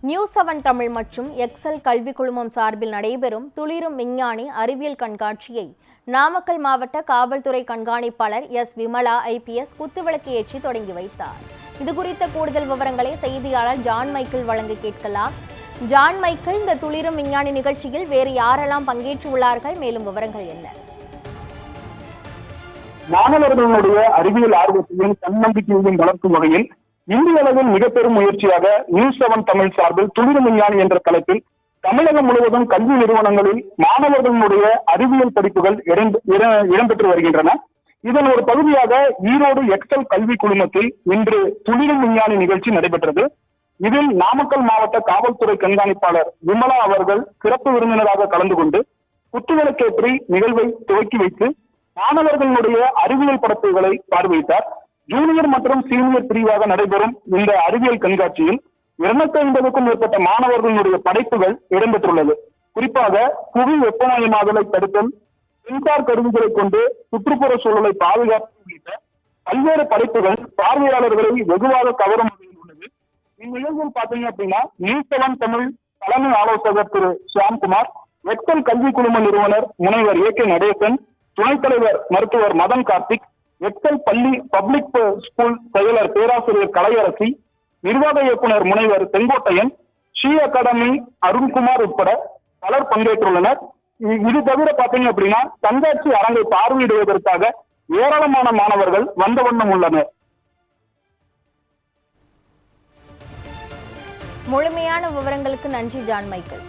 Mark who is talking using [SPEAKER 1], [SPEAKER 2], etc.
[SPEAKER 1] நியூஸ்7 தமிழ் மற்றும் எக்ஸல் கல்வி குழுமம் சார்பில் நடைபெறும் துளிரும் விஞ்ஞானி அறிவியல் கண்காட்சியை நாமக்கல் மாவட்ட காவல்துறை கண்காணிப்பாளர் எஸ். விமலா IPS குத்துவிளக்கு ஏற்றி தொடங்கி வைத்தார். இதுகுறித்த கூடுதல் விவரங்களை செய்தியாளர் ஜான் மைக்கேல் வழங்க கேட்கலாம். ஜான் மைக்கேல், இந்த துளிரும் விஞ்ஞானி நிகழ்ச்சியில் வேறு யாரெல்லாம் பங்கேற்றுள்ளார்கள்? மேலும் விவரங்கள் என்ன?
[SPEAKER 2] மாணவர்களுடைய அறிவியல் ஆர்வத்தையும் தன்னம்பிக்கையையும் வளர்க்கும் வகையில் இந்திய அளவில் மிக பெரும் முயற்சியாக நியூஸ்7 தமிழ் சார்பில் துளிரும் விஞ்ஞானி என்ற தலைப்பில் தமிழகம் முழுவதும் கல்வி நிறுவனங்களில் மாணவர்களுடைய அறிவியல் படிப்புகள் இடம்பெற்று வருகின்றன. இதன் ஒரு பகுதியாக ஈரோடு எக்ஸல் கல்வி குழுமத்தில் இன்று துளிரும் விஞ்ஞானி நிகழ்ச்சி நடைபெற்றது. இதில் நாமக்கல் மாவட்ட காவல்துறை கண்காணிப்பாளர் விமலா அவர்கள் சிறப்பு விருந்தினராக கலந்து கொண்டு குத்துவிளக்கேற்றி நிகழ்வை துவக்கி வைத்து மாணவர்களுடைய அறிவியல் படைப்புகளை பார்வையிட்டார். ஜூனியர் மற்றும் சீனியர் பிரிவாக நடைபெறும் இந்த அறிவியல் கண்காட்சியில் 250க்கும் மேற்பட்ட மாணவர்களுடைய படைப்புகள் இடம்பெற்றுள்ளது. குறிப்பாக புவி வெப்பமயமாதலை தடுத்தல், சென்சார் கருவிகளை கொண்டு சுற்றுப்புற சூழலை பாதுகாப்பு உள்ளிட்ட பல்வேறு படைப்புகள் பார்வையாளர்களை வெகுவாக கவரும் வகையில் உள்ளது. இந்நிகழ்வில் பாத்தீங்க அப்படின்னா நியூஸ்7 தமிழ் தலைமை ஆலோசகர் திரு ஷியாம்குமார், எக்ஸல் கல்வி குழும நிறுவனர் முனைவர் AK நடேசன், துணைத் தலைவர் மருத்துவர் மதன் கார்த்திக், எக்ஸல் பள்ளி பப்ளிக் ஸ்கூல் செயலர் பேராசிரியர் கலையரசி, நிர்வாக இயக்குனர் முனைவர் செங்கோட்டையன், ஷி அகாடமி அருண்குமார் உட்பட பலர் பங்கேற்றுள்ளனர். இது தவிர பாத்தீங்க அப்படின்னா கண்காட்சி அரங்கை பார்வையிடுவதற்காக ஏராளமான மாணவர்கள் வந்த வண்ணம் உள்ளனர்.
[SPEAKER 1] முழுமையான விவரங்களுக்கு நன்றி ஜான் மைக்கேல்.